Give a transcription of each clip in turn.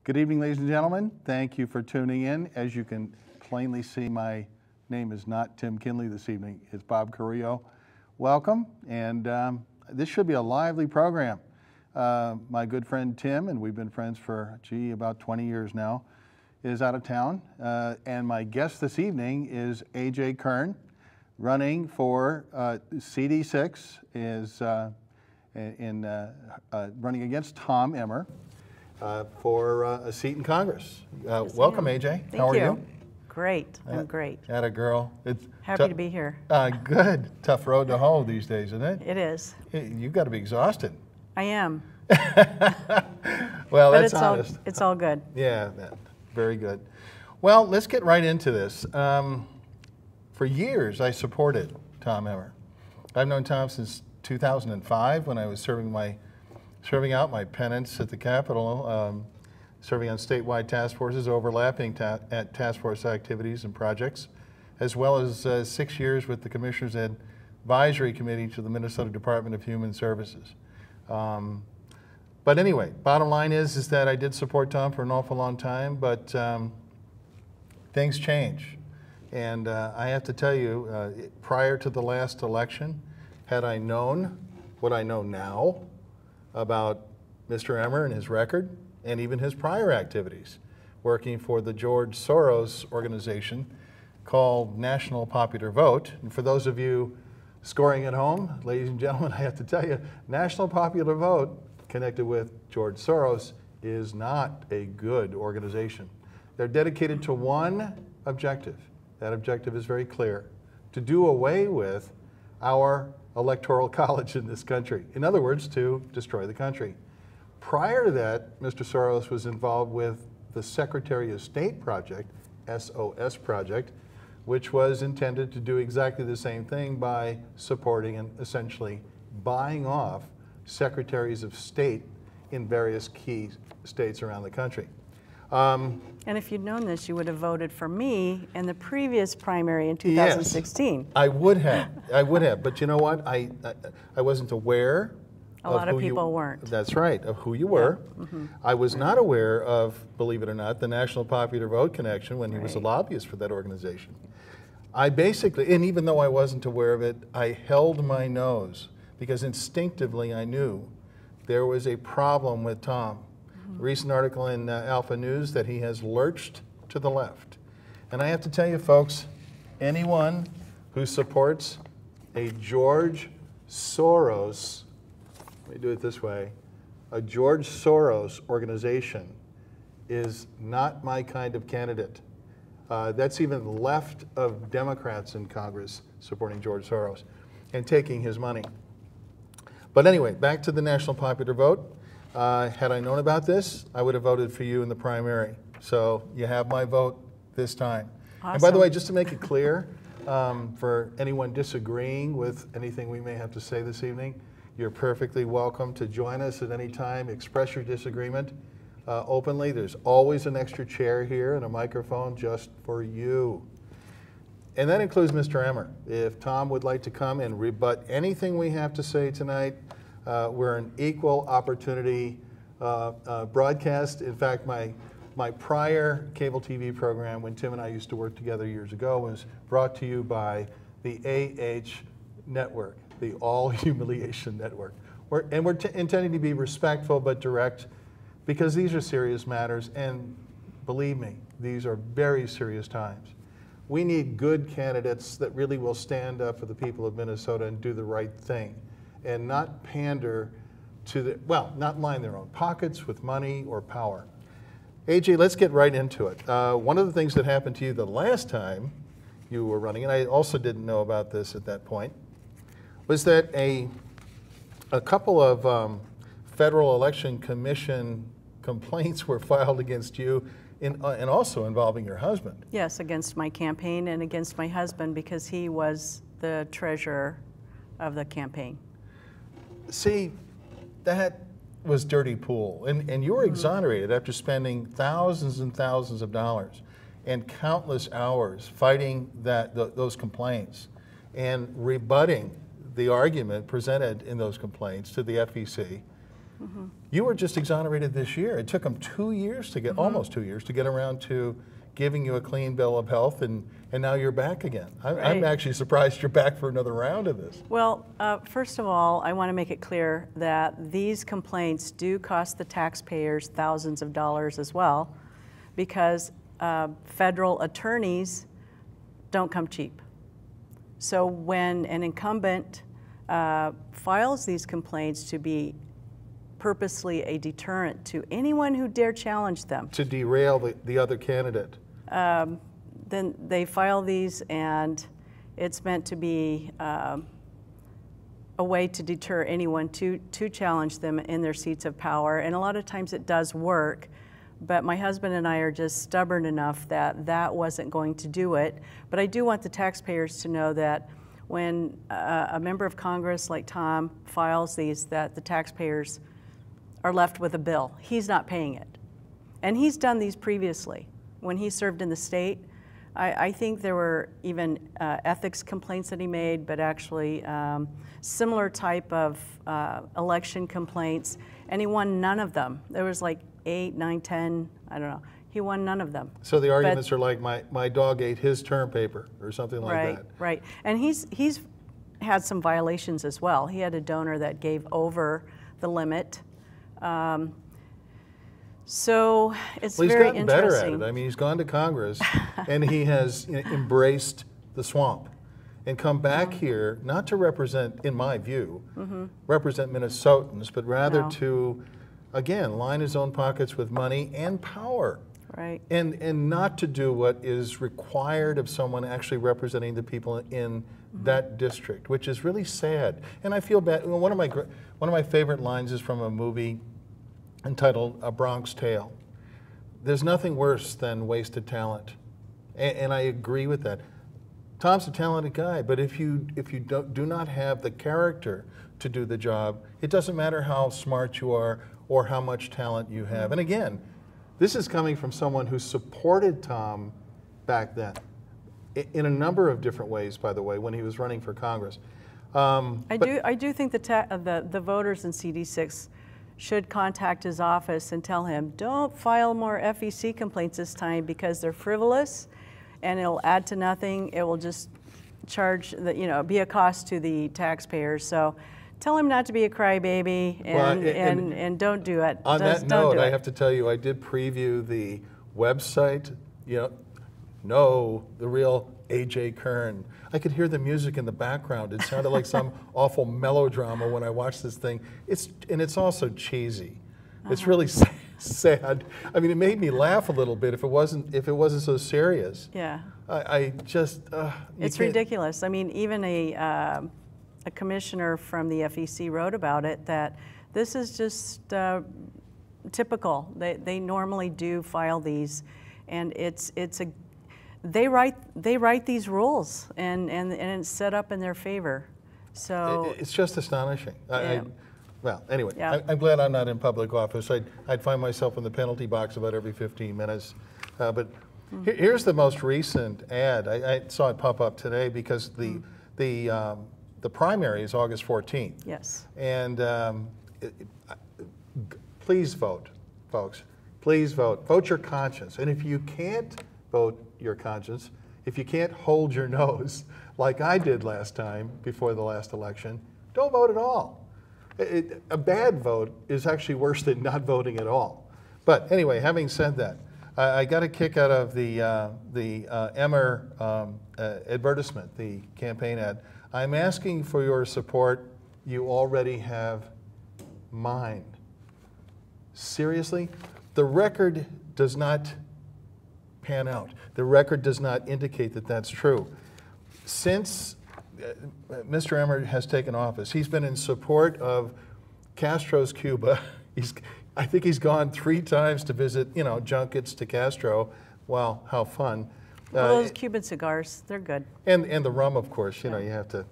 Good evening, ladies and gentlemen. Thank you for tuning in. As you can plainly see, my name is not Tim Kinley this evening. It's Bob Carrillo. Welcome, and this should be a lively program. My good friend Tim, and we've been friends for, about 20 years now, is out of town. And my guest this evening is AJ Kern, running for CD6, is running against Tom Emmer. For a seat in Congress. Yes, welcome, AJ. Thank How are you? Great. I'm great. Atta girl. It's happy to be here. Good. Tough road to hoe these days, isn't it? It is. You've got to be exhausted. I am. Well, but that's honest. It's all good. Yeah, very good. Well, let's get right into this. For years, I supported Tom Emmer. I've known Tom since 2005 when I was serving out my penance at the Capitol, serving on statewide task forces, overlapping at task force activities and projects, as well as 6 years with the Commissioners Advisory Committee to the Minnesota Department of Human Services. But anyway, bottom line is that I did support Tom for an awful long time, but things change. And I have to tell you, prior to the last election, had I known what I know now about Mr. Emmer and his record, and even his prior activities, working for the George Soros organization called National Popular Vote. And for those of you scoring at home, ladies and gentlemen, I have to tell you, National Popular Vote, connected with George Soros, is not a good organization. They're dedicated to one objective. That objective is very clear: to do away with our electoral college in this country. In other words, to destroy the country. Prior to that, Mr. Soros was involved with the Secretary of State project, SOS project, which was intended to do exactly the same thing by supporting and essentially buying off secretaries of state in various key states around the country. And if you'd known this, you would have voted for me in the previous primary in 2016. Yes, I would have. But you know what? I wasn't aware. A lot of people weren't. That's right, of who you were. Yeah. Mm-hmm. I was not aware of, believe it or not, the National Popular Vote connection when he was a lobbyist for that organization. I basically, and even though I wasn't aware of it, I held my nose because instinctively I knew there was a problem with Tom. Recent article in Alpha News that he has lurched to the left. And I have to tell you, folks, anyone who supports a George Soros, let me do it this way, a George Soros organization is not my kind of candidate. That's even left of Democrats in Congress supporting George Soros and taking his money. But anyway, back to the National Popular Vote. Had I known about this, I would have voted for you in the primary. So you have my vote this time. Awesome. And by the way, just to make it clear, for anyone disagreeing with anything we may have to say this evening, you're perfectly welcome to join us at any time, express your disagreement openly. There's always an extra chair here and a microphone just for you. And that includes Mr. Emmer. If Tom would like to come and rebut anything we have to say tonight, we're an equal opportunity broadcast. In fact, my prior cable TV program, when Tim and I used to work together years ago, was brought to you by the AH Network, the All Humiliation Network. We're intending to be respectful but direct because these are serious matters, and believe me, these are very serious times. We need good candidates that really will stand up for the people of Minnesota and do the right thing, and not pander to the, well, not line their own pockets with money or power. AJ, let's get right into it. One of the things that happened to you the last time you were running, and I also didn't know about this at that point, was that a couple of Federal Election Commission complaints were filed against you and also involving your husband. Yes, against my campaign and against my husband because he was the treasurer of the campaign. See, that was dirty pool. And you were exonerated after spending thousands and thousands of dollars and countless hours fighting those complaints and rebutting the argument presented in those complaints to the FEC You were just exonerated this year. It took them 2 years to get, almost 2 years, to get around to giving you a clean bill of health, and now you're back again. I'm actually surprised you're back for another round of this. Well, first of all, I want to make it clear that these complaints do cost the taxpayers thousands of dollars as well, because federal attorneys don't come cheap. So when an incumbent files these complaints to be purposely a deterrent to anyone who dare challenge them, To derail the other candidate. then they file these, and it's meant to be a way to deter anyone to challenge them in their seats of power. And a lot of times it does work, but my husband and I are just stubborn enough that that wasn't going to do it. But I do want the taxpayers to know that when a member of Congress like Tom files these, that the taxpayers are left with a bill. He's not paying it. And he's done these previously. When he served in the state, I think there were even ethics complaints that he made, but actually similar type of election complaints, and he won none of them. There was like 8, 9, 10, I don't know. He won none of them. So the arguments are like, my dog ate his term paper, or something like that. Right. And he's had some violations as well. He had a donor that gave over the limit. So it's Well, he's very gotten interesting. better at it. I mean, he's gone to Congress and he has embraced the swamp and come back here, not to represent, in my view, represent Minnesotans, but rather to, again, line his own pockets with money and power. Right. And not to do what is required of someone actually representing the people in that district, which is really sad. And I feel bad. One of my favorite lines is from a movie entitled A Bronx Tale. There's nothing worse than wasted talent, and I agree with that. Tom's a talented guy, but if you do not have the character to do the job, it doesn't matter how smart you are or how much talent you have. And again, this is coming from someone who supported Tom back then, in a number of different ways, by the way, when he was running for Congress. I do think the voters in CD6 should contact his office and tell him, don't file more FEC complaints this time because they're frivolous and it'll add to nothing. It will just charge, be a cost to the taxpayers. So tell him not to be a crybaby and don't do it. On that note, I have to tell you, I did preview the website, the real A.J. Kern. I could hear the music in the background. It sounded like some awful melodrama when I watched this thing. It's also cheesy. It's really sad. I mean, it made me laugh a little bit if it wasn't so serious. Yeah. I just it's ridiculous. I mean, even a commissioner from the FEC wrote about it, that this is just typical. They normally do file these, and they write these rules, and it's set up in their favor. So it's just astonishing. Well, anyway, Yeah. I'm glad I'm not in public office. I'd find myself in the penalty box about every 15 minutes. But here's the most recent ad. I saw it pop up today because the primary is August 14th. Yes. And please vote, folks. Please vote. Vote your conscience. And if you can't vote your conscience, if you can't hold your nose like I did last time before the last election, don't vote at all. A bad vote is actually worse than not voting at all. But anyway, having said that, I got a kick out of the Emmer advertisement, the campaign ad. I'm asking for your support. You already have mine. Seriously? The record does not pan out. The record does not indicate that that's true. Since Mr. Emmer has taken office, he's been in support of Castro's Cuba. I think he's gone 3 times to visit, junkets to Castro. Wow, how fun. Well, those Cuban cigars, they're good. And the rum, of course, you have to,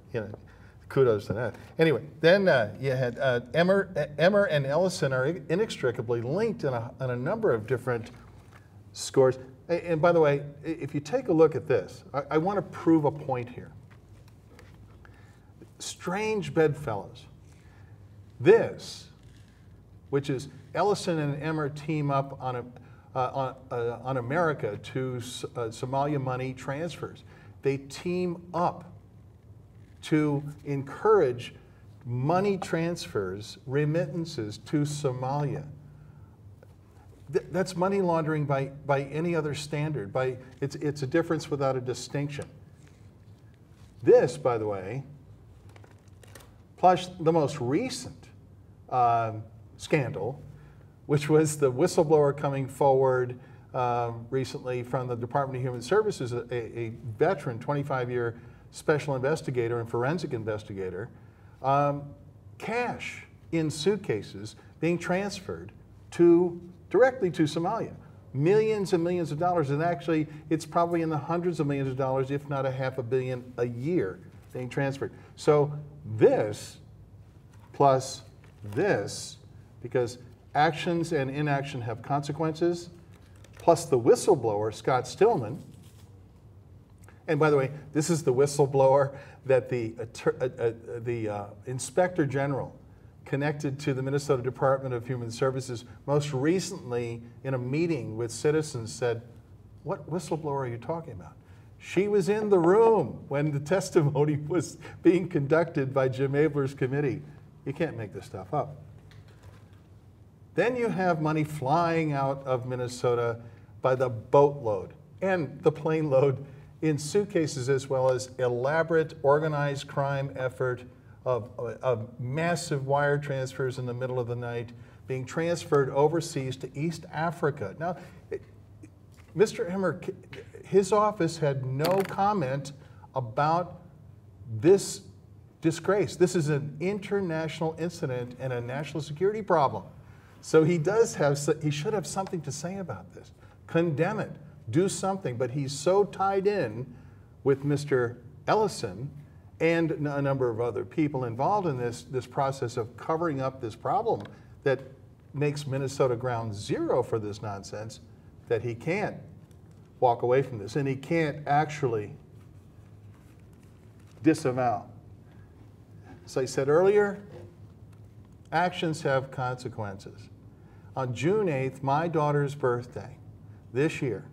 kudos to that. Anyway, then you had Emmer and Ellison are inextricably linked on a number of different scores. And by the way, if you take a look at this, I want to prove a point here. Strange bedfellows. This which is Ellison and Emmer team up on America to Somalia money transfers. They team up to encourage money transfers, remittances to Somalia. That's money laundering by any other standard. It's a difference without a distinction. This, by the way, plus the most recent scandal, which was the whistleblower coming forward recently from the Department of Human Services, a veteran, 25-year special investigator and forensic investigator, cash in suitcases being transferred directly to Somalia. Millions and millions of dollars, and actually it's probably in the hundreds of millions of dollars, if not $500 million a year being transferred. So this plus this, because actions and inaction have consequences, plus the whistleblower, Scott Stillman, and by the way, this is the whistleblower that the Inspector General connected to the Minnesota Department of Human Services most recently in a meeting with citizens said, "What whistleblower are you talking about?" She was in the room when the testimony was being conducted by Jim Abler's committee. You can't make this stuff up. Then you have money flying out of Minnesota by the boatload and the plane load in suitcases, as well as elaborate organized crime effort of massive wire transfers in the middle of the night being transferred overseas to East Africa. Now, Mr. Emmer, his office had no comment about this disgrace. This is an international incident and a national security problem. So he should have something to say about this. Condemn it, do something, but he's so tied in with Mr. Ellison and a number of other people involved in this process of covering up this problem that makes Minnesota ground zero for this nonsense, that he can't walk away from this, and he can't actually disavow. As I said earlier, actions have consequences. On June 8th, my daughter's birthday, this year,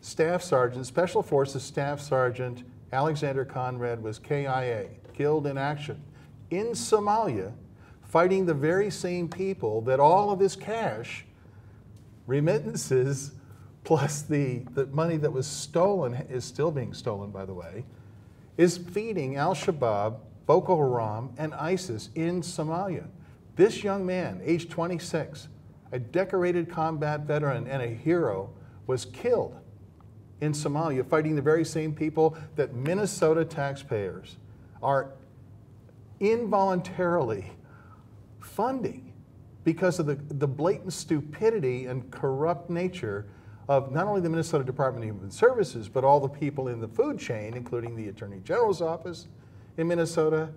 Staff Sergeant, Special Forces Staff Sergeant Alexander Conrad was KIA, killed in action, in Somalia, fighting the very same people that all of his cash, remittances, plus the money that was stolen, is still being stolen, by the way, is feeding Al-Shabaab, Boko Haram, and ISIS in Somalia. This young man, age 26, a decorated combat veteran and a hero, was killed in Somalia, fighting the very same people that Minnesota taxpayers are involuntarily funding because of the blatant stupidity and corrupt nature of not only the Minnesota Department of Human Services, but all the people in the food chain, including the Attorney General's office in Minnesota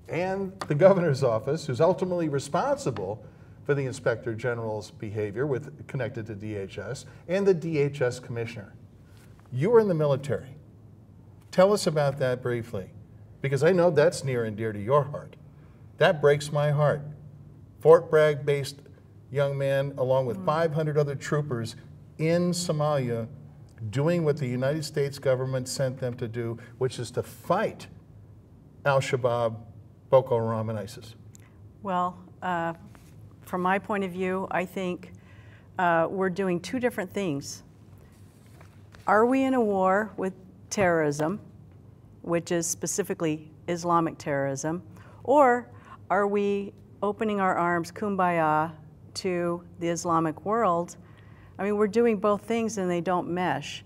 and the governor's office, who's ultimately responsible for the Inspector General's behavior connected to DHS, and the DHS commissioner. You were in the military. Tell us about that briefly, because I know that's near and dear to your heart. That breaks my heart. Fort Bragg-based young man, along with 500 other troopers in Somalia, doing what the United States government sent them to do, which is to fight Al-Shabaab, Boko Haram, and ISIS. Well, from my point of view, I think we're doing two different things. Are we in a war with terrorism, which is specifically Islamic terrorism, or are we opening our arms, kumbaya, to the Islamic world? I mean, we're doing both things and they don't mesh.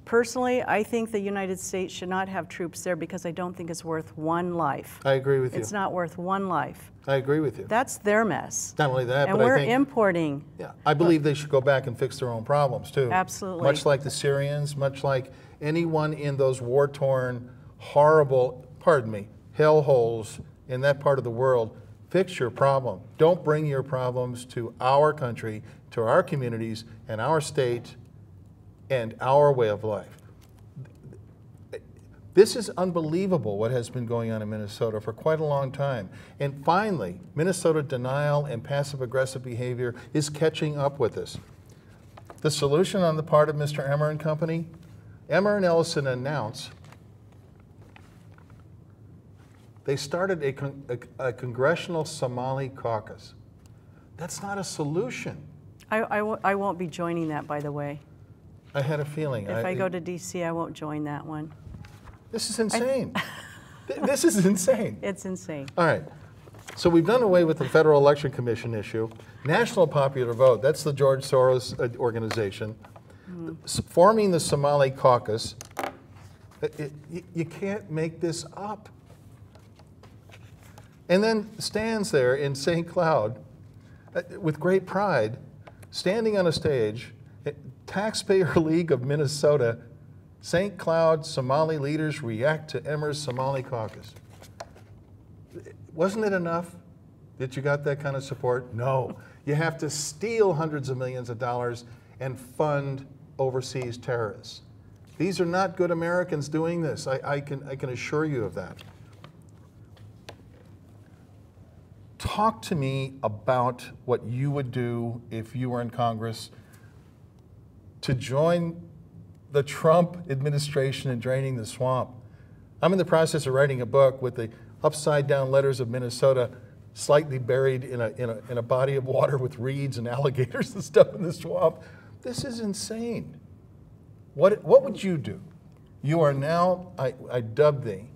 Personally, I think the United States should not have troops there because I don't think it's worth one life. I agree with you. It's not worth one life. I agree with you. That's their mess. Not only that, and but we're I think, importing. Yeah, I believe they should go back and fix their own problems too. Absolutely. Much like the Syrians, much like anyone in those war-torn, horrible, pardon me, hellholes in that part of the world. Fix your problem. Don't bring your problems to our country, to our communities, and our state, and our way of life. This is unbelievable what has been going on in Minnesota for quite a long time. And finally, Minnesota denial and passive-aggressive behavior is catching up with us. The solution on the part of Mr. Emmer and company, Emmer and Ellison announced they started a congressional Somali caucus. That's not a solution. I won't be joining that, by the way. I had a feeling. If I go to D.C., I won't join that one. This is insane. This is insane. It's insane. All right. So we've done away with the Federal Election Commission issue. National Popular Vote, that's the George Soros organization. Forming the Somali caucus, you can't make this up. And then stands there in St. Cloud with great pride, standing on a stage, Taxpayer League of Minnesota, St. Cloud Somali leaders react to Emmer's Somali caucus. Wasn't it enough that you got that kind of support? No. You have to steal hundreds of millions of dollars and fund overseas terrorists. These are not good Americans doing this. I can assure you of that. Talk to me about what you would do if you were in Congress to join the Trump administration in draining the swamp. I'm in the process of writing a book with the upside down letters of Minnesota slightly buried in a body of water with reeds and alligators and stuff in the swamp. This is insane. What would you do? You are now, I dub thee,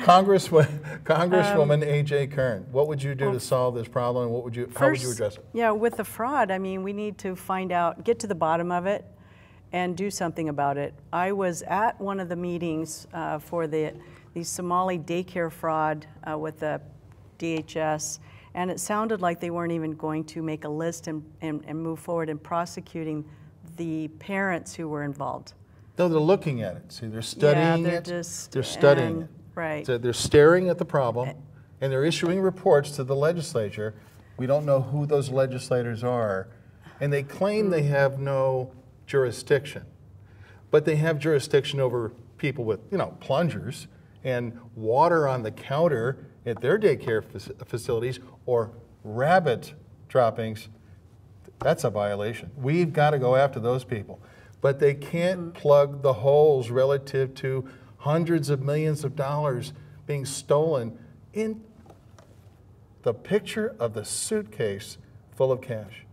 Congresswoman A.J. Kern. What would you do to solve this problem, and how would you address it? Yeah, with the fraud, I mean, we need to find out, get to the bottom of it, and do something about it. I was at one of the meetings for the Somali daycare fraud with the DHS, and it sounded like they weren't even going to make a list and move forward in prosecuting the parents who were involved. No, they're looking at it. See, they're studying it. They're studying it. Right. So they're staring at the problem, and they're issuing reports to the legislature. We don't know who those legislators are, and they claim they have no jurisdiction, but they have jurisdiction over people with, plungers and water on the counter at their daycare facilities or rabbit droppings. That's a violation. We've got to go after those people. But they can't plug the holes relative to hundreds of millions of dollars being stolen in the picture of the suitcase full of cash.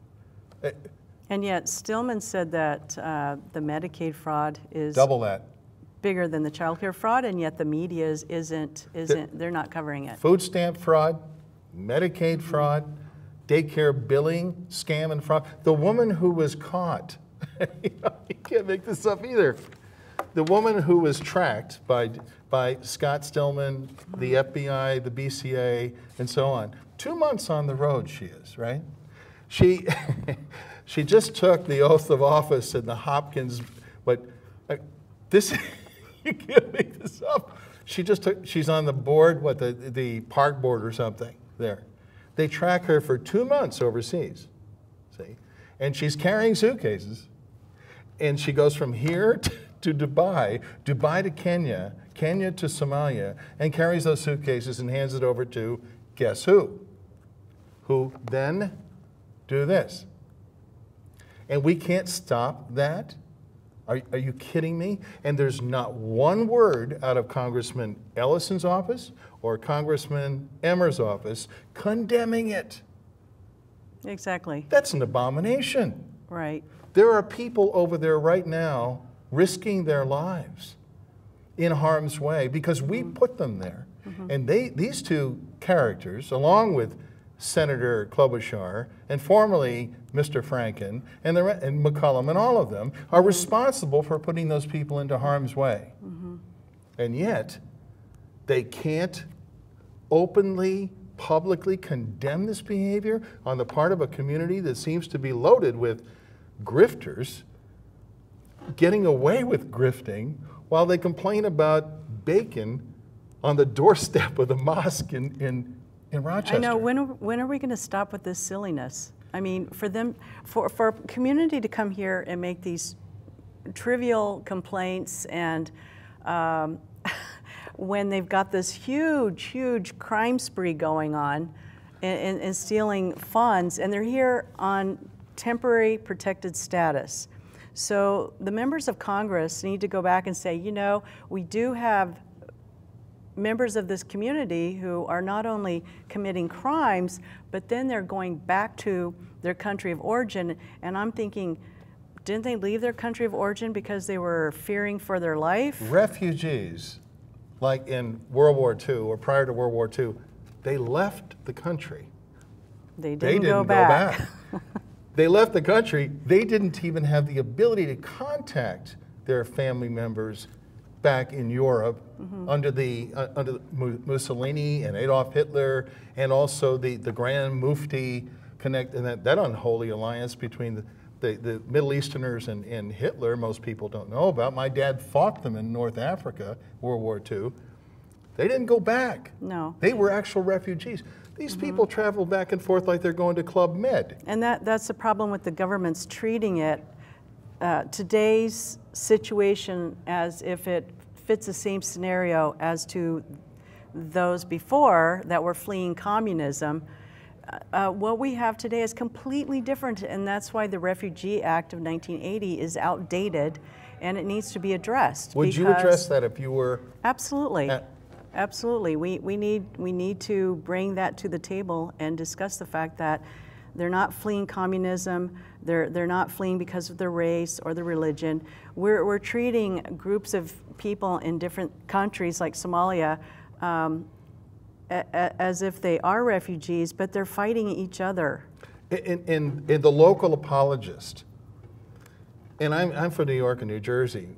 And yet Stillman said that the Medicaid fraud is double that, bigger than the child care fraud, and yet the media isn't they're not covering it. Food stamp fraud, Medicaid fraud, daycare billing, scam and fraud. The woman who was caught, you can't make this up either. The woman who was tracked by Scott Stillman, the FBI, the BCA, and so on. 2 months on the road she is, right? She just took the oath of office in the Hopkins, this, you can't make this up. She's on the board, the park board or something there. They track her for 2 months overseas, see? And she's carrying suitcases, and she goes from here to Dubai, Dubai to Kenya, Kenya to Somalia, and carries those suitcases and hands it over to guess who? Who then do this. And we can't stop that? Are you kidding me? And there's not one word out of Congressman Ellison's office or Congressman Emmer's office condemning it. Exactly. That's an abomination. Right. There are people over there right now risking their lives in harm's way because we put them there. And these two characters, along with Senator Klobuchar and formerly Mr. Franken and McCollum and all of them, are responsible for putting those people into harm's way. And yet, they can't openly, publicly condemn this behavior on the part of a community that seems to be loaded with grifters getting away with grifting while they complain about bacon on the doorstep of the mosque in Rochester. I know. When are we going to stop with this silliness? I mean, for a community to come here and make these trivial complaints and when they've got this huge crime spree going on and stealing funds, and they're here on temporary protected status. So the members of Congress need to go back and say, you know, we do have members of this community who are not only committing crimes, but then they're going back to their country of origin. And I'm thinking, didn't they leave their country of origin because they were fearing for their life? Refugees, like in World War II or prior to World War II, they left the country. They didn't go back. They left the country. They didn't even have the ability to contact their family members back in Europe under the Mussolini and Adolf Hitler, and also the Grand Mufti and that unholy alliance between the Middle Easterners and Hitler. Most people don't know about. My dad fought them in North Africa, World War II. They didn't go back. No. They were actual refugees. These people travel back and forth like they're going to Club Med. And that's the problem with the government's treating it, today's situation, as if it fits the same scenario as to those before that were fleeing communism. What we have today is completely different, and that's why the Refugee Act of 1980 is outdated, and it needs to be addressed. Would you address that if you were? Absolutely. Absolutely. We need to bring that to the table and discuss the fact that they're not fleeing communism. They're not fleeing because of their race or their religion. We're treating groups of people in different countries like Somalia as if they are refugees, but they're fighting each other. In the local apologist, and I'm from New York and New Jersey.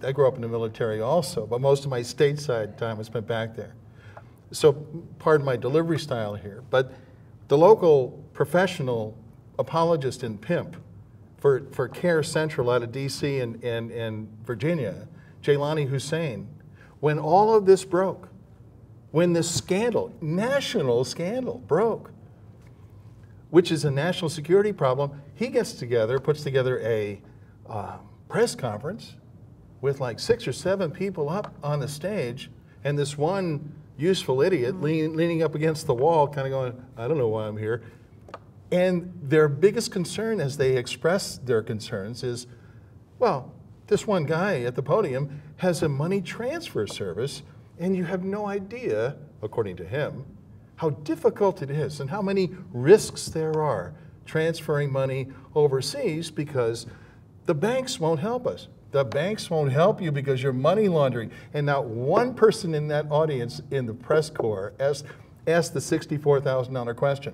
I grew up in the military also, but most of my stateside time was spent back there. So pardon my delivery style here, but the local professional apologist and pimp for Care Central out of DC and Virginia, Jailani Hussein, when all of this broke, when this scandal, national scandal broke, which is a national security problem, he gets together, puts together a press conference with like 6 or 7 people up on the stage, and this one useful idiot leaning up against the wall, kind of going, I don't know why I'm here. And their biggest concern as they express their concerns is, well, this one guy at the podium has a money transfer service, and you have no idea, according to him, how difficult it is and how many risks there are transferring money overseas because the banks won't help us. The banks won't help you because you're money laundering. And not one person in that audience in the press corps asked the $64,000 question.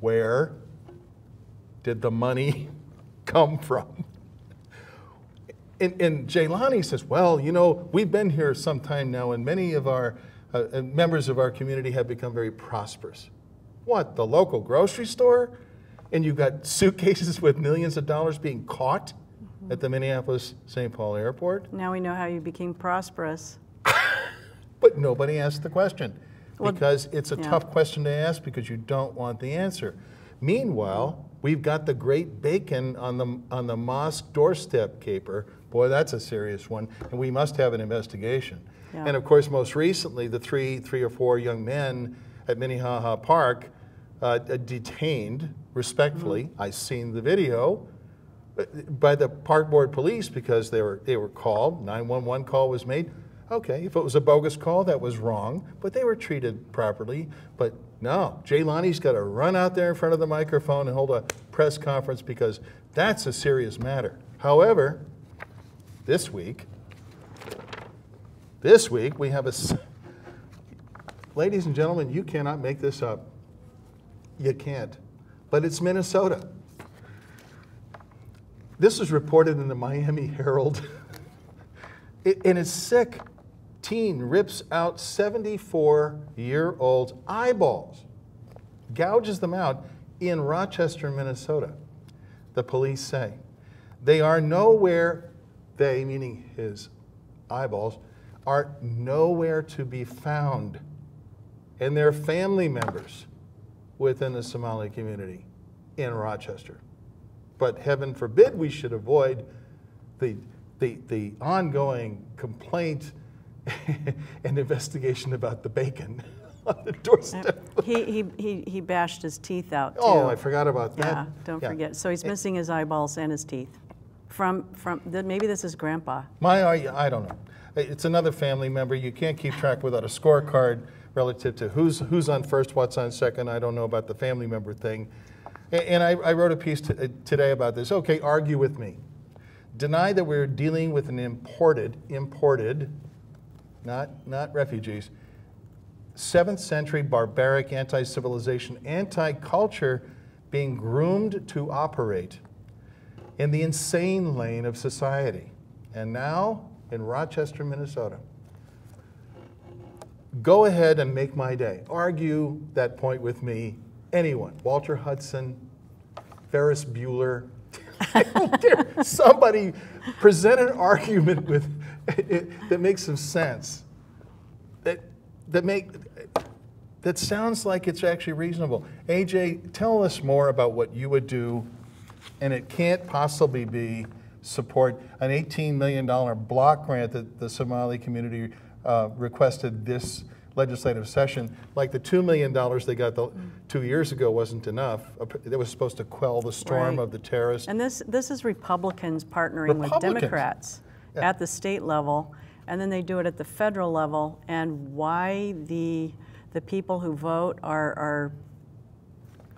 Where did the money come from? And Jailani says, well, you know, we've been here some time now, and many of our members of our community have become very prosperous. What, the local grocery store? And you've got suitcases with millions of dollars being caught at the Minneapolis-St. Paul airport? Now we know how you became prosperous. But nobody asked the question because it's a tough question to ask because you don't want the answer. Meanwhile, we've got the great bacon on the mosque doorstep caper. Boy, that's a serious one, and we must have an investigation. Yeah. And of course, most recently, the three or four young men at Minnehaha Park detained respectfully. I've seen the video by the park board police because they were called. 911 call was made. Okay, if it was a bogus call, that was wrong, but they were treated properly. But no, Jailani's got to run out there in front of the microphone and hold a press conference because that's a serious matter. However, this week we have ladies and gentlemen, you cannot make this up. You can't. But it's Minnesota. This is reported in the Miami Herald. And it's sick. Teen rips out 74-year-old's eyeballs, gouges them out in Rochester, Minnesota. The police say they are nowhere, they, meaning his eyeballs, are nowhere to be found. And their family members within the Somali community in Rochester. But heaven forbid we should avoid the the ongoing complaint and investigation about the bacon on the doorstep. He bashed his teeth out, too. Oh, I forgot about that. Yeah, don't forget. So he's missing his eyeballs and his teeth. Maybe this is Grandpa. I don't know. It's another family member. You can't keep track without a scorecard relative to who's on first, what's on second. I don't know about the family member thing. And I wrote a piece today about this. Okay, argue with me. Deny that we're dealing with an imported, not refugees, 7th century barbaric anti-civilization, anti-culture being groomed to operate in the insane lane of society. And now in Rochester, Minnesota. Go ahead and make my day. Argue that point with me. Anyone. Walter Hudson, Ferris Bueller. I don't care. Somebody present an argument that makes some sense. That sounds like it's actually reasonable. AJ, tell us more about what you would do, and it can't possibly be support an $18 million block grant that the Somali community requested this legislative session. Like the $2 million they got 2 years ago wasn't enough. It was supposed to quell the storm of the terrorists. And this is Republicans partnering with Democrats at the state level, and then they do it at the federal level. And why the people who vote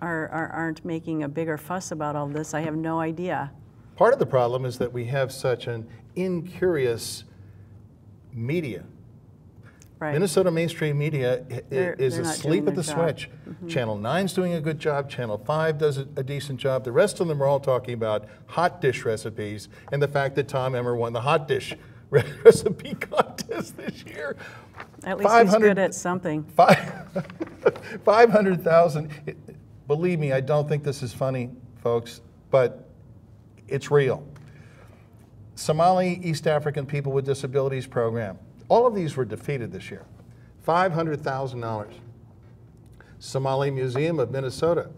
aren't making a bigger fuss about all this, I have no idea. Part of the problem is that we have such an incurious media. Right. Minnesota mainstream media is asleep at the switch. Mm-hmm. Channel 9's doing a good job. Channel 5 does a decent job. The rest of them are all talking about hot dish recipes and the fact that Tom Emmer won the hot dish recipe contest this year. At least he's good at something. 500,000. Believe me, I don't think this is funny, folks, but it's real. Somali East African People with Disabilities Program. All of these were defeated this year. $500,000. Somali Museum of Minnesota.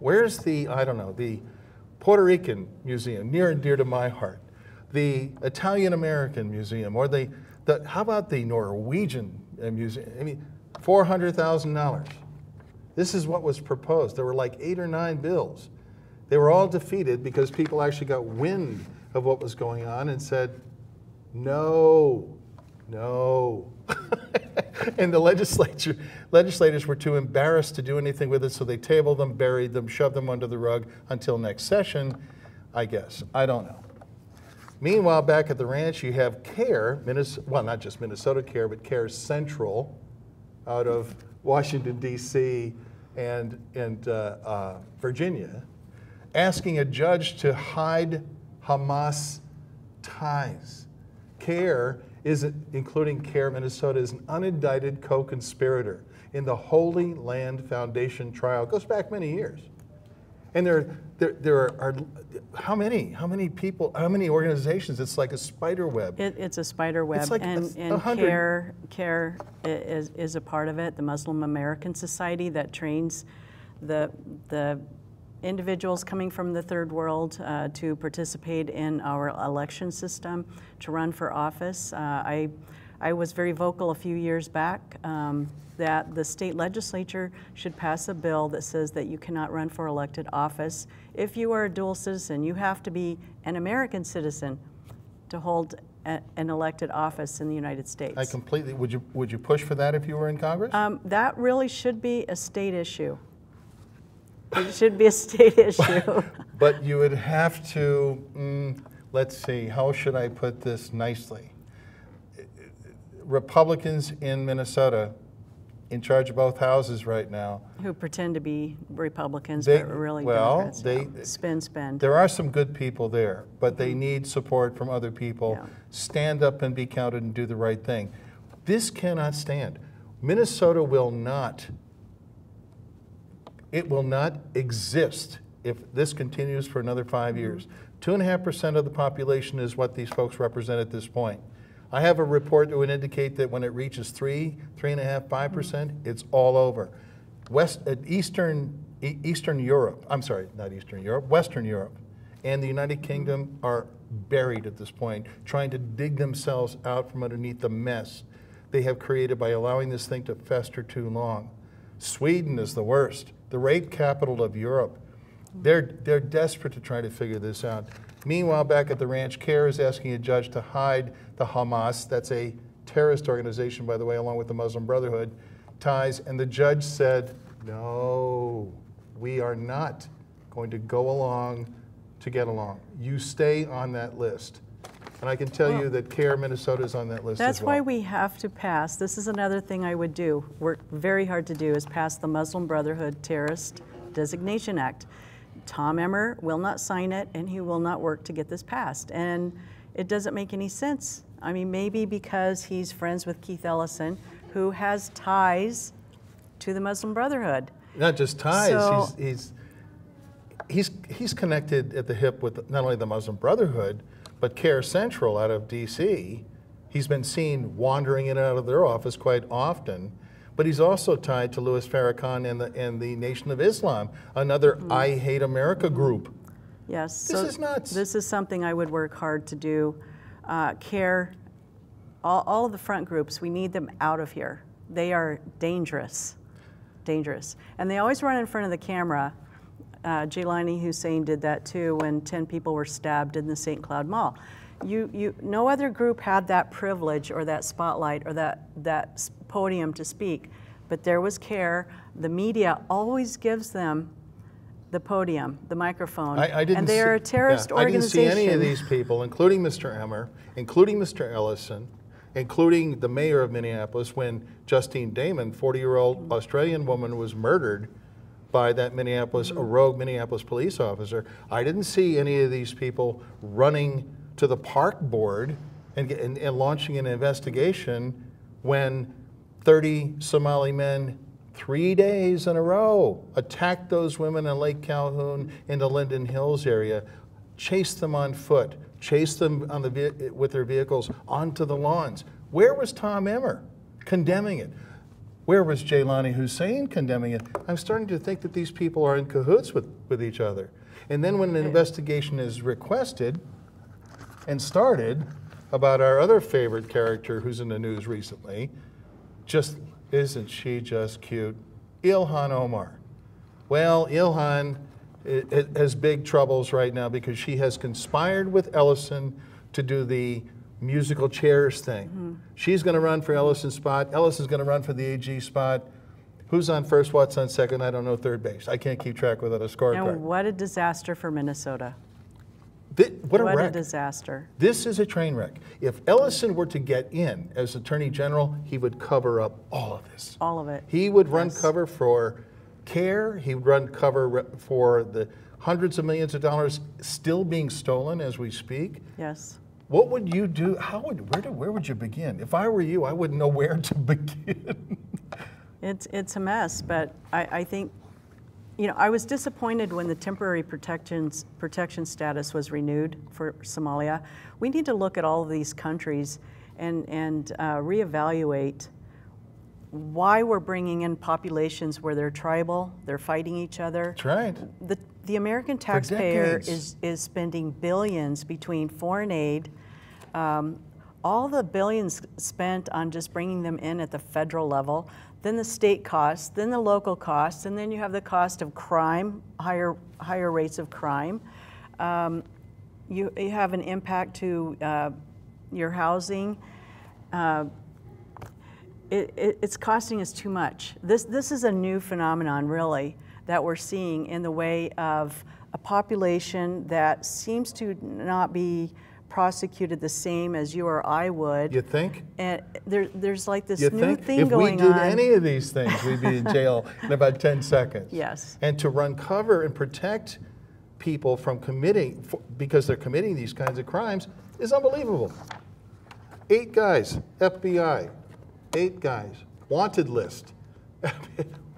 Where's the Puerto Rican Museum, near and dear to my heart? The Italian American Museum, or how about the Norwegian Museum? I mean, $400,000. This is what was proposed. There were like 8 or 9 bills. They were all defeated because people actually got wind of what was going on and said, no. And the legislators were too embarrassed to do anything with it, so they tabled them, buried them, shoved them under the rug until next session, I guess. I don't know. Meanwhile, back at the ranch, you have CARE, well, not just Minnesota CARE, but CARE Central out of Washington, D.C. and Virginia, asking a judge to hide Hamas ties. CARE, including CARE Minnesota, is an unindicted co-conspirator in the Holy Land Foundation trial. It goes back many years. And there are how many people, how many organizations? It's like a spider web. It's a spider web, it's like and CARE is a part of it. The Muslim American Society that trains the individuals coming from the third world to participate in our election system, to run for office. I was very vocal a few years back that the state legislature should pass a bill that says that you cannot run for elected office. If you are a dual citizen, you have to be an American citizen to hold an elected office in the United States. I completely, would you push for that if you were in Congress? That really should be a state issue. It should be a state issue. But you would have to, let's see, how should I put this nicely? Republicans in Minnesota, in charge of both houses right now. Who pretend to be Republicans, but really Democrats. Spin. There are some good people there, but they need support from other people. Yeah. Stand up and be counted and do the right thing. This cannot stand. Minnesota will not. It will not exist if this continues for another 5 years. 2.5% of the population is what these folks represent at this point. I have a report that would indicate that when it reaches 3.5%, 5%, it's all over. Eastern Europe, I'm sorry, not Eastern Europe, Western Europe, and the United Kingdom are buried at this point, trying to dig themselves out from underneath the mess they have created by allowing this thing to fester too long. Sweden is the worst, the rape capital of Europe. They're desperate to try to figure this out. Meanwhile, back at the ranch, Kern is asking a judge to hide the Hamas, that's a terrorist organization, by the way, along with the Muslim Brotherhood, ties, and the judge said, no, we are not going to go along to get along. You stay on that list. And I can tell you that Kern, Minnesota is on that list That's as well. why we have to pass. This is another thing I would do, work very hard to do, is pass the Muslim Brotherhood Terrorist Designation Act. Tom Emmer will not sign it, and he will not work to get this passed. And it doesn't make any sense. I mean, maybe because he's friends with Keith Ellison, who has ties to the Muslim Brotherhood. Not just ties, So, he's connected at the hip with not only the Muslim Brotherhood, but Care Central out of D.C. He's been seen wandering in and out of their office quite often, but he's also tied to Louis Farrakhan and the Nation of Islam, another I Hate America group. yes. This is nuts. This is something I would work hard to do. CARE, all of the front groups, we need them out of here. They are dangerous, dangerous. And they always run in front of the camera. Jailani Hussein did that too when 10 people were stabbed in the St. Cloud Mall. No other group had that privilege or that spotlight or that podium to speak, but there was CARE. The media always gives them the podium, the microphone, and they are a terrorist organization. I didn't see any of these people, including Mr. Emmer, including Mr. Ellison, including the mayor of Minneapolis, when Justine Damon, 40-year-old Australian woman, was murdered by that a rogue Minneapolis police officer. I didn't see any of these people running to the park board and launching an investigation when 30 Somali men 3 days in a row attacked those women in Lake Calhoun in the Linden Hills area, chased them on foot, chased them on with their vehicles onto the lawns. Where was Tom Emmer condemning it? Where was Jailani Hussein condemning it? I'm starting to think that these people are in cahoots with each other. And then when an investigation is requested and started about our other favorite character who's in the news recently, isn't she just cute? Ilhan Omar. Well, Ilhan has big troubles right now because she has conspired with Ellison to do the musical chairs thing. Mm-hmm. She's going to run for Ellison's spot. Ellison's going to run for the AG spot. Who's on first, what's on second? I don't know, third base. I can't keep track without a scorecard. And what a disaster for Minnesota. What a disaster. This is a train wreck. If Ellison were to get in as Attorney General, he would cover up all of this. All of it. He would run cover for CARE. He would run cover for the hundreds of millions of dollars still being stolen as we speak. Yes. What would you do? Where would you begin? If I were you, I wouldn't know where to begin. It's a mess, but I think, I was disappointed when the temporary protection status was renewed for Somalia. We need to look at all of these countries and reevaluate why we're bringing in populations where they're tribal, they're fighting each other. That's right. The American taxpayer is spending billions between foreign aid, all the billions spent on just bringing them in at the federal level, then the state costs, then the local costs, and then you have the cost of crime, higher rates of crime. You have an impact to your housing. It's costing us too much. This is a new phenomenon, really, that we're seeing in the way of a population that seems to not be prosecuted the same as you or I would. You think? And there's like this new thing going on. If we did any of these things, we'd be in jail in about 10 seconds. Yes. And to run cover and protect people from committing, because they're committing these kinds of crimes, is unbelievable. 8 guys, FBI, 8 guys, wanted list.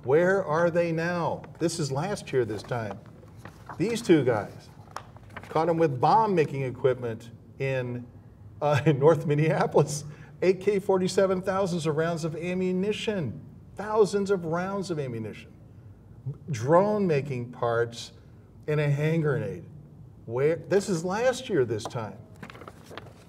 Where are they now? This is last year this time. These 2 guys caught them with bomb-making equipment in North Minneapolis. AK-47, thousands of rounds of ammunition. Thousands of rounds of ammunition. Drone-making parts and a hand grenade. Where this is last year this time.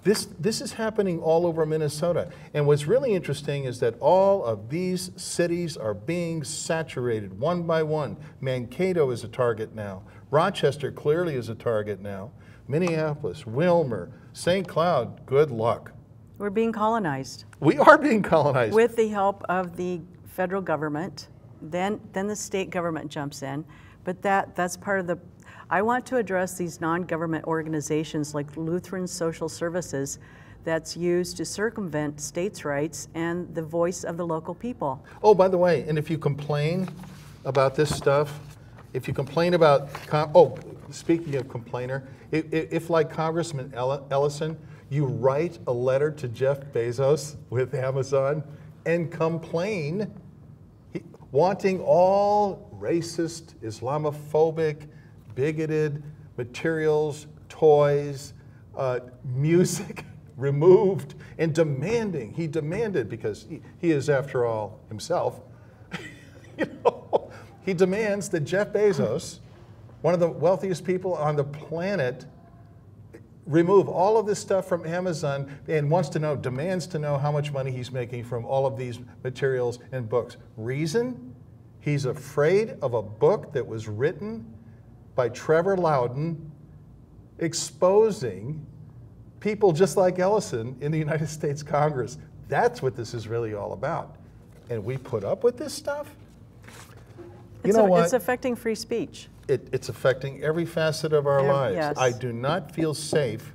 This is happening all over Minnesota. And what's really interesting is that all of these cities are being saturated one by one. Mankato is a target now. Rochester clearly is a target now. Minneapolis, Wilmer, St. Cloud, good luck. We're being colonized. We are being colonized. With the help of the federal government, then the state government jumps in. But that's part of the, I want to address these non-government organizations like Lutheran Social Services that's used to circumvent states' rights and the voice of the local people. Oh, by the way, and if you complain about this stuff, if you complain about, speaking of complainer, if like Congressman Ellison, you write a letter to Jeff Bezos with Amazon and complain, wanting all racist, Islamophobic, bigoted materials, toys, music removed, and demanding, he demanded, because he is after all himself, he demands that Jeff Bezos, one of the wealthiest people on the planet, remove all of this stuff from Amazon and demands to know how much money he's making from all of these materials and books. Reason? He's afraid of a book that was written by Trevor Loudon exposing people just like Ellison in the United States Congress. That's what this is really all about. And we put up with this stuff? You know what? It's affecting free speech. It's affecting every facet of our lives. Yes. I do not feel safe.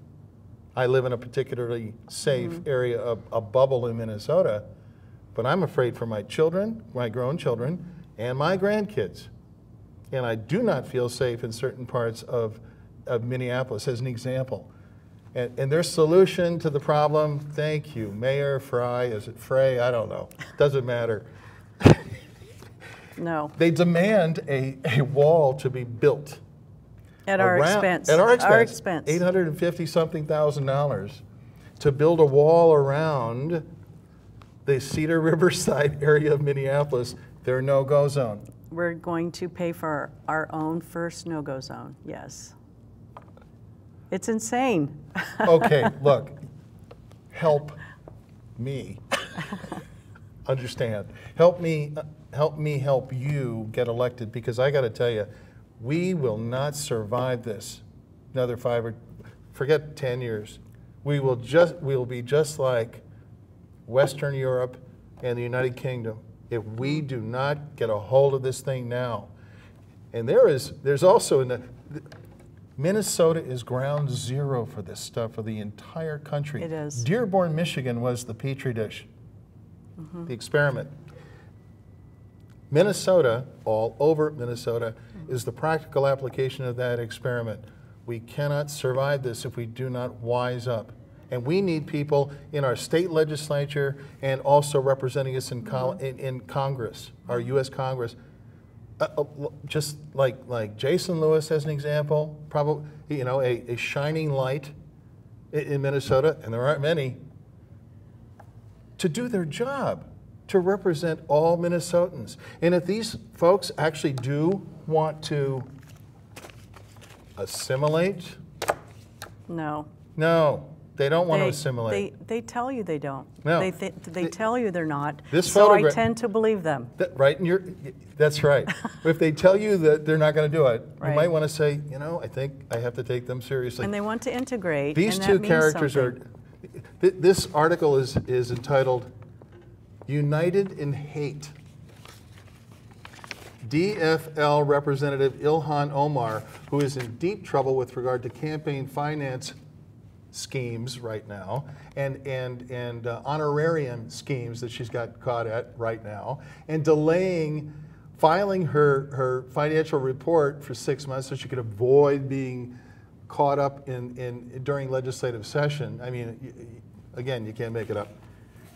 I live in a particularly safe area, a bubble in Minnesota, but I'm afraid for my children, my grown children, and my grandkids. And I do not feel safe in certain parts of Minneapolis, as an example. And their solution to the problem, thank you, Mayor Fry, is it Frey? I don't know, doesn't matter. No. They demand a wall to be built. At our expense. At our expense. Our expense. $850-something thousand to build a wall around the Cedar Riverside area of Minneapolis, their no-go zone. We're going to pay for our own first no-go zone, yes. It's insane. Okay, look, help me understand. Help me help you get elected, because I got to tell you, we will not survive this another 5 or forget 10 years. We will be just like Western Europe and the United Kingdom if we do not get a hold of this thing now. And there's also Minnesota is ground zero for this stuff for the entire country. It is. Dearborn, Michigan was the petri dish, the experiment. Minnesota, all over Minnesota, is the practical application of that experiment. We cannot survive this if we do not wise up. And we need people in our state legislature and also representing us in Congress, our U.S. Congress. Just like Jason Lewis as an example, probably a shining light in Minnesota, and there aren't many, to do their job, to represent all Minnesotans. And if these folks actually do want to assimilate, No. no, they don't want to assimilate. They tell you they don't. No. They tell you they're not. This so I photograph- tend to believe them. That's right. If they tell you that they're not going to do it, you Right. might want to say, I think I have to take them seriously. And they want to integrate. These and that two means characters something. this article is entitled United in Hate. DFL Representative Ilhan Omar, who is in deep trouble with regard to campaign finance schemes right now, and honorarium schemes that she's got caught at right now, and delaying filing her financial report for 6 months so she could avoid being caught up during legislative session. I mean, again, you can't make it up.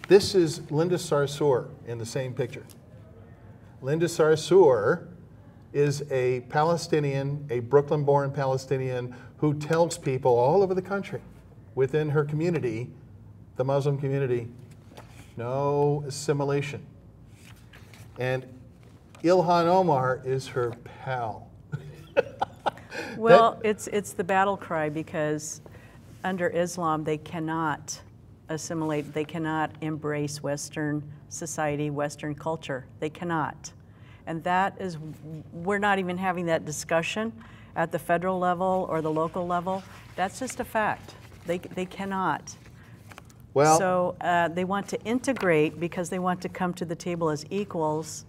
This is Linda Sarsour in the same picture. Linda Sarsour is a Palestinian, a Brooklyn-born Palestinian, who tells people all over the country, within her community, the Muslim community, no assimilation. And Ilhan Omar is her pal. Well, it's the battle cry because under Islam they cannot assimilate, they cannot embrace Western society, Western culture. They cannot. And that is, we're not even having that discussion at the federal level or the local level. That's just a fact. They cannot. Well, so they want to integrate because they want to come to the table as equals,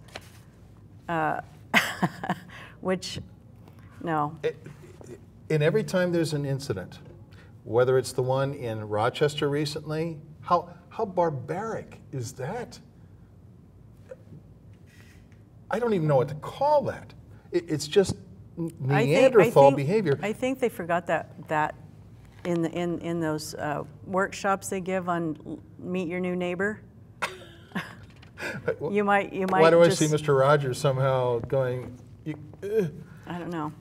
which, no. And every time there's an incident, whether it's the one in Rochester recently, how barbaric is that? I don't even know what to call that. It's just Neanderthal behavior. I think they forgot that in those workshops they give on meet your new neighbor. you might. Why do I see Mr. Rogers somehow going? I don't know.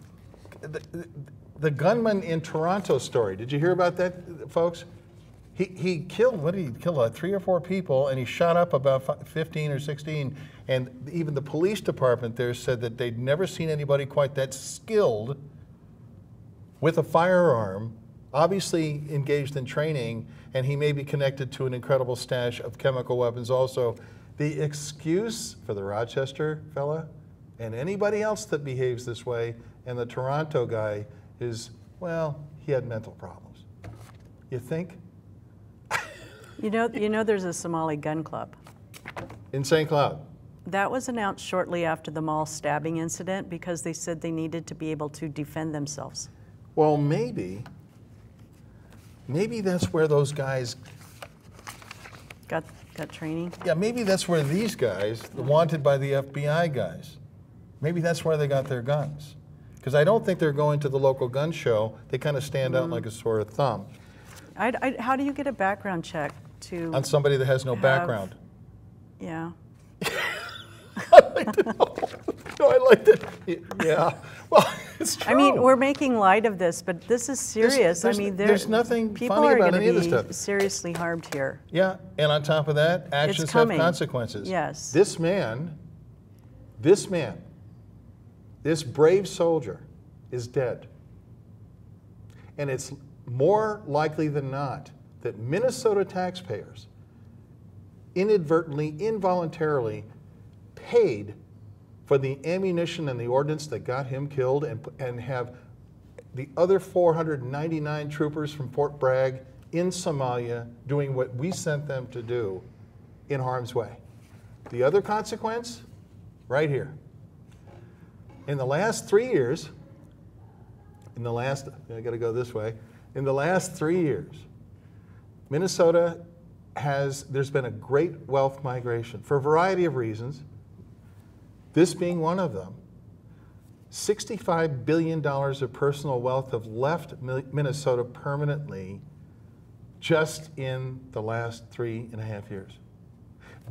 The gunman in Toronto story. Did you hear about that, folks? He killed, what did he kill, 3 or 4 people, and he shot up about 15 or 16, and even the police department there said that they'd never seen anybody quite that skilled with a firearm, obviously engaged in training, and he may be connected to an incredible stash of chemical weapons also. The excuse for the Rochester fella and anybody else that behaves this way, and the Toronto guy, is, well, he had mental problems. You think? You know there's a Somali gun club. In St. Cloud? That was announced shortly after the mall stabbing incident because they said they needed to be able to defend themselves. Well, maybe that's where those guys got training? Yeah, maybe that's where these guys, wanted by the FBI guys, maybe that's where they got their guns. Because I don't think they're going to the local gun show. They kind of stand out like a sore thumb. How do you get a background check to... On somebody that has no background. Yeah. I'd like to know. No, I like that. Yeah. Well, it's true. I mean, we're making light of this, but this is serious. There's nothing people funny are about going any of this to stuff. be seriously harmed here. Yeah, and on top of that, actions have consequences. Yes. This brave soldier is dead. And it's more likely than not that Minnesota taxpayers inadvertently, involuntarily paid for the ammunition and the ordnance that got him killed, and have the other 499 troopers from Fort Bragg in Somalia doing what we sent them to do in harm's way. The other consequence, right here. In the last 3 years, I gotta go this way. In the last 3 years, Minnesota there's been a great wealth migration for a variety of reasons, this being one of them. $65 billion of personal wealth have left Minnesota permanently just in the last 3.5 years.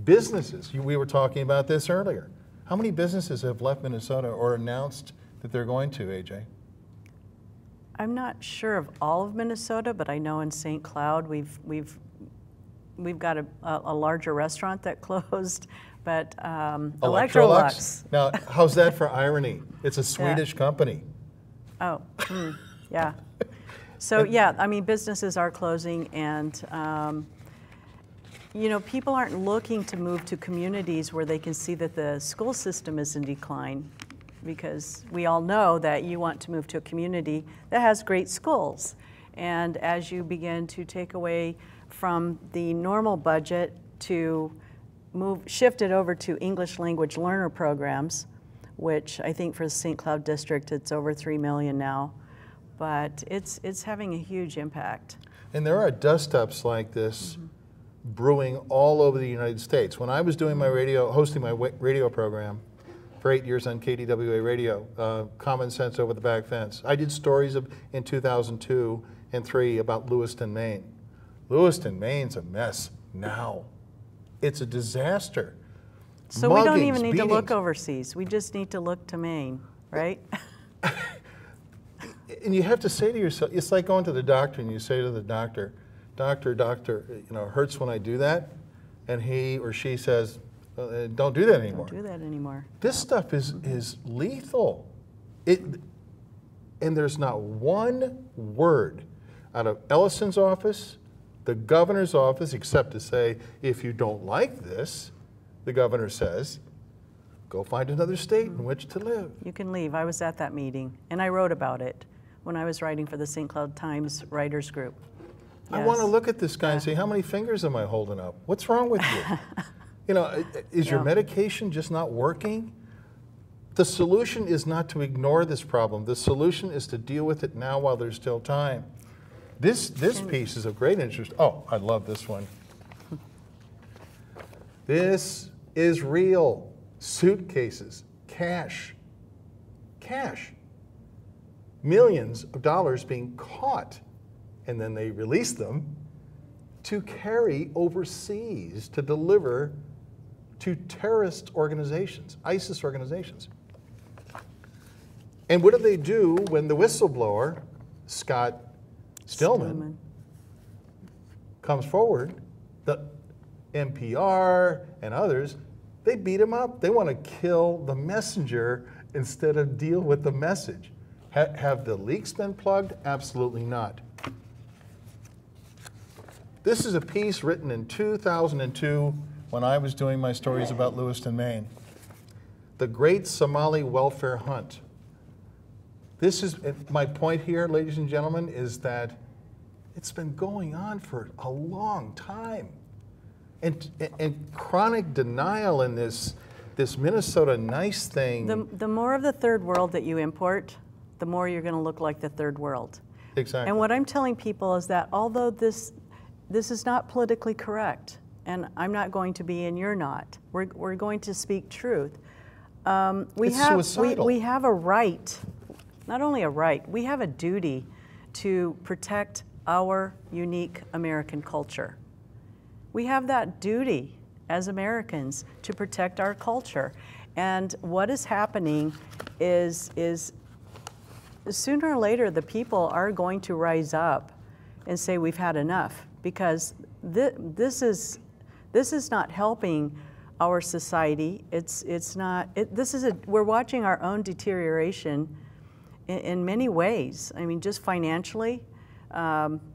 Businesses, we were talking about this earlier. How many businesses have left Minnesota or announced that they're going to, AJ? I'm not sure of all of Minnesota, but I know in St. Cloud we've got a larger restaurant that closed, but Electrolux. Now, how's that for irony? It's a Swedish company. Oh, yeah. So yeah, I mean, businesses are closing, and you know, people aren't looking to move to communities where they can see that the school system is in decline, because we all know that you want to move to a community that has great schools. And as you begin to take away from the normal budget to shift it over to English language learner programs, which I think for the St. Cloud district, it's over $3 million now, but it's having a huge impact. And there are dust-ups like this brewing all over the United States. When I was doing hosting my radio program for 8 years on KDWA radio, Common Sense Over the Back Fence, I did stories in 2002 and 3 about Lewiston, Maine. Lewiston, Maine's a mess now. It's a disaster. So we don't even need to look overseas. We just need to look to Maine, right? And you have to say to yourself, it's like going to the doctor and you say to the doctor, doctor, you know, it hurts when I do that. And he or she says, don't do that anymore. Don't do that anymore. This stuff is lethal. And there's not one word out of Ellison's office, the governor's office, except to say, if you don't like this, the governor says, go find another state in which to live. You can leave. I was at that meeting, and I wrote about it when I was writing for the St. Cloud Times Writers Group. I want to look at this guy and say, how many fingers am I holding up? What's wrong with you? You know, is your medication just not working? The solution is not to ignore this problem. The solution is to deal with it now while there's still time. This piece is of great interest. Oh, I love this one. This is real. Suitcases, cash. Millions of dollars being caught, and then they release them to carry overseas to deliver to terrorist organizations, ISIS organizations. And what do they do when the whistleblower, Scott Stillman, comes forward? The NPR and others, they beat him up. They want to kill the messenger instead of deal with the message. Have the leaks been plugged? Absolutely not. This is a piece written in 2002 when I was doing my stories about Lewiston, Maine. The Great Somali Welfare Hunt. This is my point here, ladies and gentlemen, is that it's been going on for a long time. And chronic denial in this Minnesota nice thing. The more of the third world that you import, the more you're going to look like the third world. Exactly. And what I'm telling people is that although this is not politically correct, and I'm not going to be, and you're not, we're going to speak truth. We have a right, not only a right, we have a duty to protect our unique American culture. We have that duty as Americans to protect our culture. And what is happening is sooner or later the people are going to rise up and say we've had enough, because this is not helping our society. We're watching our own deterioration in many ways. I mean, just financially.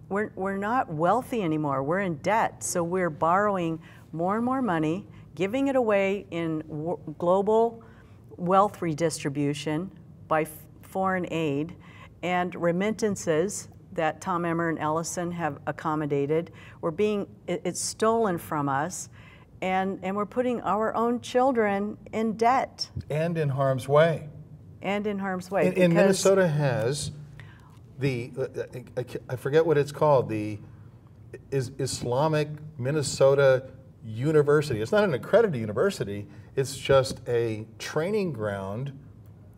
We're not wealthy anymore. We're in debt, so we're borrowing more and more money, giving it away in global wealth redistribution by foreign aid and remittances that Tom Emmer and Ellison have accommodated. It's stolen from us, and we're putting our own children in debt. And in harm's way. And Minnesota has I forget what it's called, the Islamic Minnesota University. It's not an accredited university, it's just a training ground,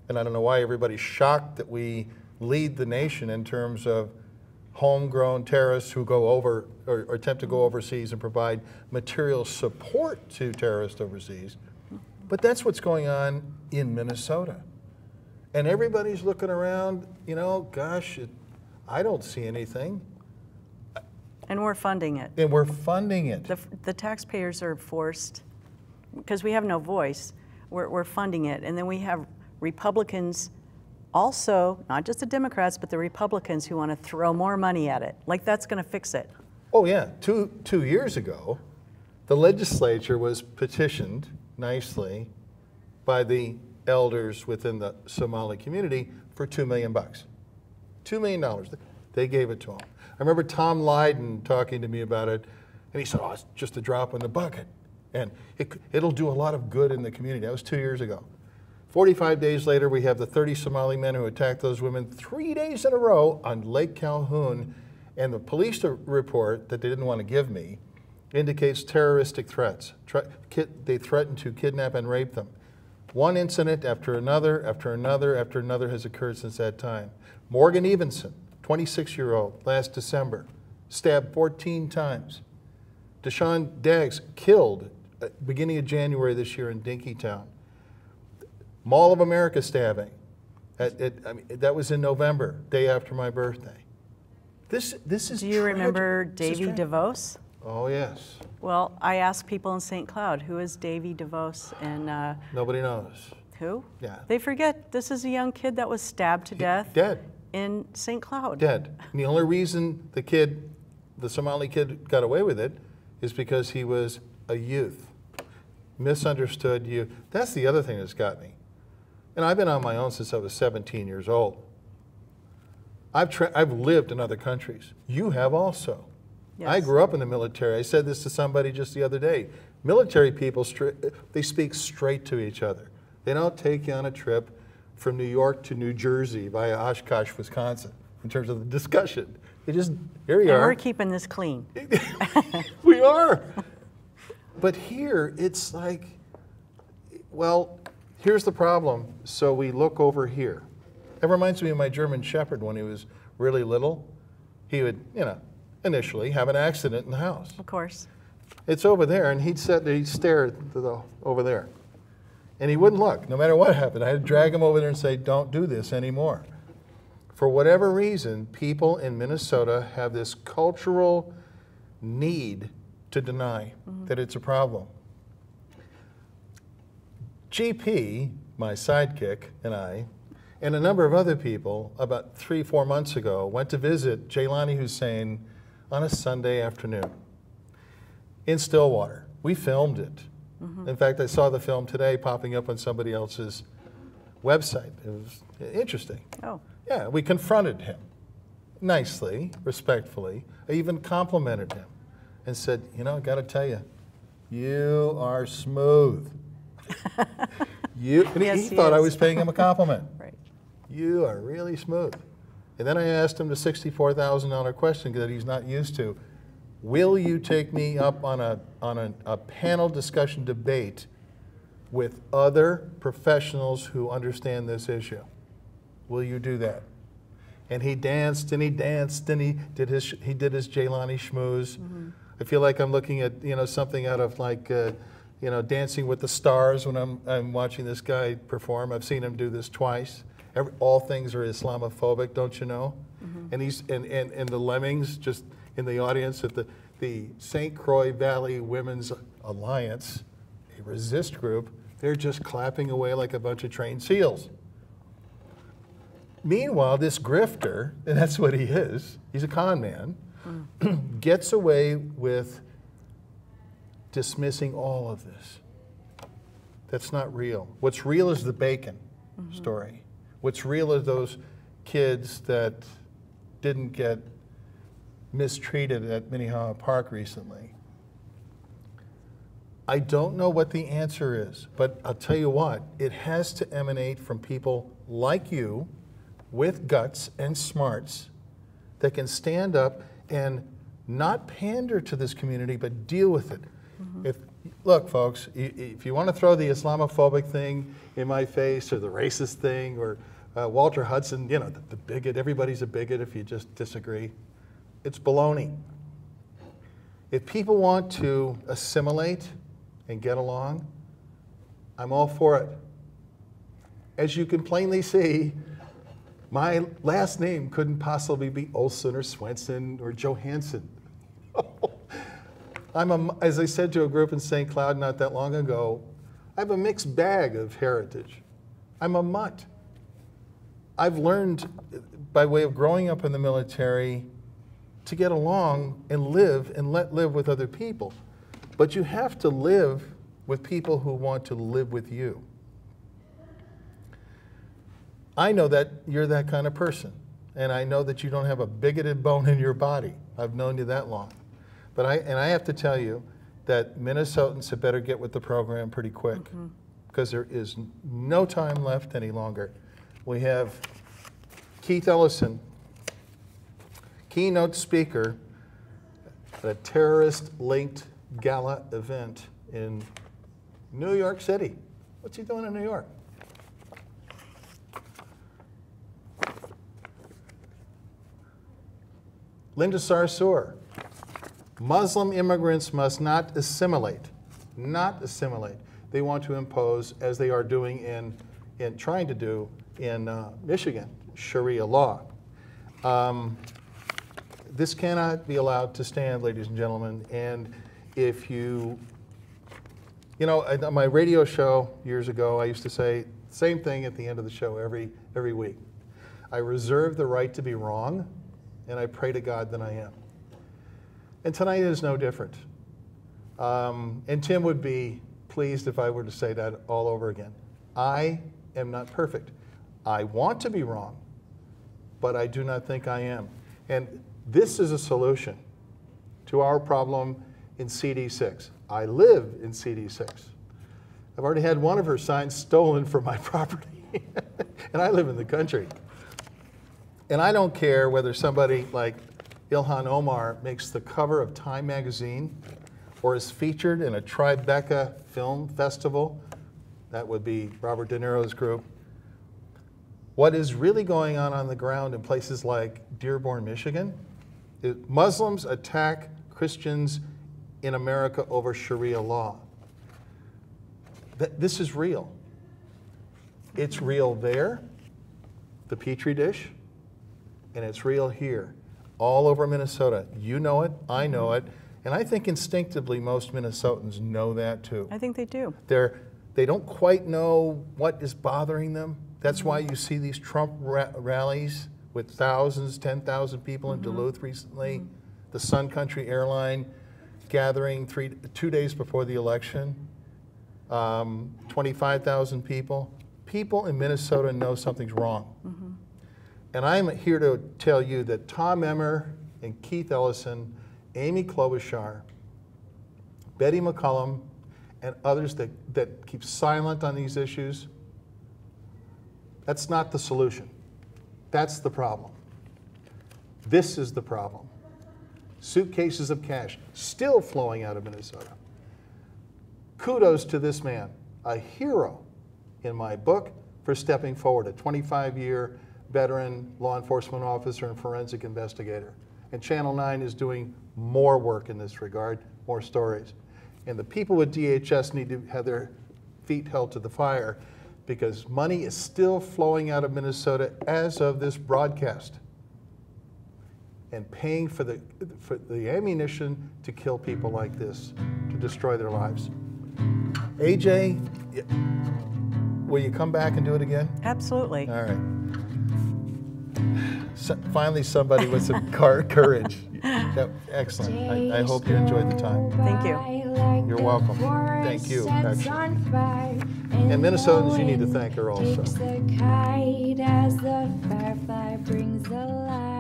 and I don't know why everybody's shocked that we lead the nation in terms of homegrown terrorists who go over or attempt to go overseas and provide material support to terrorists overseas. But that's what's going on in Minnesota. And everybody's looking around, you know, gosh, I don't see anything. And we're funding it. And we're funding it. The taxpayers are forced, because we have no voice, we're funding it. And then we have Republicans also, not just the Democrats, but the Republicans who want to throw more money at it. Like that's going to fix it. Oh yeah, two years ago, the legislature was petitioned nicely by the elders within the Somali community for $2 million. $2 million. They gave it to them. I remember Tom Lydon talking to me about it, and he said, oh, it's just a drop in the bucket. And it'll do a lot of good in the community. That was 2 years ago. 45 days later, we have the 30 Somali men who attacked those women 3 days in a row on Lake Calhoun, and the police report that they didn't want to give me indicates terroristic threats. They threatened to kidnap and rape them. One incident after another, after another, after another has occurred since that time. Morgan Evenson, 26-year-old, last December, stabbed 14 times. Deshaun Daggs killed at beginning of January this year in Dinkytown. Mall of America stabbing. That was in November, day after my birthday. This is Do you remember Davy DeVos? Oh, yes. Well, I asked people in St. Cloud, who is Davy DeVos? And nobody knows. Who? Yeah. They forget this is a young kid that was stabbed to death. Dead. in St. Cloud. Dead. And the only reason the Somali kid got away with it is because he was a youth. Misunderstood youth. That's the other thing that's got me. And I've been on my own since I was 17 years old. I've lived in other countries. You have also. Yes. I grew up in the military. I said this to somebody just the other day. Military people, they speak straight to each other. They don't take you on a trip from New York to New Jersey via Oshkosh, Wisconsin, in terms of the discussion. They just, here we are. And we're keeping this clean. We are. But here, it's like, well, here's the problem. So we look over here. It reminds me of my German Shepherd when he was really little. He would, initially have an accident in the house. Of course. It's over there, and he'd stare over there. And he wouldn't look, no matter what happened. I had to drag him over there and say, don't do this anymore. For whatever reason, people in Minnesota have this cultural need to deny that it's a problem. GP, my sidekick, and I, and a number of other people, about 3-4 months ago, went to visit Jaylani Hussein on a Sunday afternoon in Stillwater. We filmed it. In fact, I saw the film today popping up on somebody else's website. It was interesting. Oh. Yeah, we confronted him nicely, respectfully. I even complimented him and said, I got to tell you, you are smooth. And Yes, he thought I is. was paying him a compliment. Right. You are really smooth. And then I asked him the $64,000 question that he's not used to. Will you take me up on a panel discussion debate with other professionals who understand this issue? Will you do that? And he danced and he danced and he did his Jaylani schmooze. I feel like I'm looking at something out of like Dancing with the Stars when I'm watching this guy perform. I've seen him do this twice. All things are Islamophobic, don't you know? And he's and the lemmings just in the audience at the St. Croix Valley Women's Alliance, a resist group, they're just clapping away like a bunch of trained seals. Meanwhile, this grifter, and that's what he is, he's a con man, gets away with dismissing all of this. That's not real. What's real is the bacon story. What's real is those kids that didn't get mistreated at Minnehaha Park recently. I don't know what the answer is, but I'll tell you what, it has to emanate from people like you with guts and smarts that can stand up and not pander to this community, but deal with it. Look, folks, if you want to throw the Islamophobic thing in my face or the racist thing or Walter Hudson, the bigot, everybody's a bigot if you just disagree. It's baloney. If people want to assimilate and get along, I'm all for it. As you can plainly see, my last name couldn't possibly be Olson or Swenson or Johansson. As I said to a group in St. Cloud not that long ago, I have a mixed bag of heritage. I'm a mutt. I've learned by way of growing up in the military to get along and live and let live with other people. But you have to live with people who want to live with you. I know that you're that kind of person, and I know that you don't have a bigoted bone in your body. I've known you that long. But I have to tell you that Minnesotans had better get with the program pretty quick because there is no time left any longer. We have Keith Ellison, keynote speaker at a terrorist-linked gala event in New York City. What's he doing in New York? Linda Sarsour. Muslim immigrants must not assimilate. Not assimilate. They want to impose, as they are doing trying to do in Michigan, Sharia law. This cannot be allowed to stand, ladies and gentlemen. And if on my radio show years ago, I used to say the same thing at the end of the show every week. I reserve the right to be wrong, and I pray to God that I am. And tonight is no different. And Tim would be pleased if I were to say that all over again. I am not perfect. I want to be wrong, but I do not think I am. And this is a solution to our problem in CD6. I live in CD6. I've already had one of her signs stolen from my property, and I live in the country. And I don't care whether somebody like Ilhan Omar makes the cover of Time magazine or is featured in a Tribeca film festival. That would be Robert De Niro's group. What is really going on the ground in places like Dearborn, Michigan, is Muslims attack Christians in America over Sharia law. This is real. It's real there, the Petri dish, and it's real here, all over Minnesota. You know it, I know it, and I think instinctively most Minnesotans know that too. I think they do. They don't quite know what is bothering them. That's why you see these Trump rallies with thousands, 10,000 people in Duluth recently. The Sun Country airline gathering 2 days before the election. 25,000 people. People in Minnesota know something's wrong. And I'm here to tell you that Tom Emmer and Keith Ellison, Amy Klobuchar, Betty McCollum, and others that keep silent on these issues, that's not the solution. That's the problem. This is the problem. Suitcases of cash still flowing out of Minnesota. Kudos to this man, a hero in my book for stepping forward, a 25-year veteran law enforcement officer and forensic investigator. And Channel 9 is doing more work in this regard, more stories. And the people with DHS need to have their feet held to the fire because money is still flowing out of Minnesota as of this broadcast and paying for the ammunition to kill people like this, to destroy their lives. AJ, will you come back and do it again? Absolutely. All right. Finally, somebody with some courage. Excellent. I hope you enjoyed the time. Thank you. You're welcome. Thank you, actually. And Minnesotans, you need to thank her also. Takes the kite as the firefly brings the light.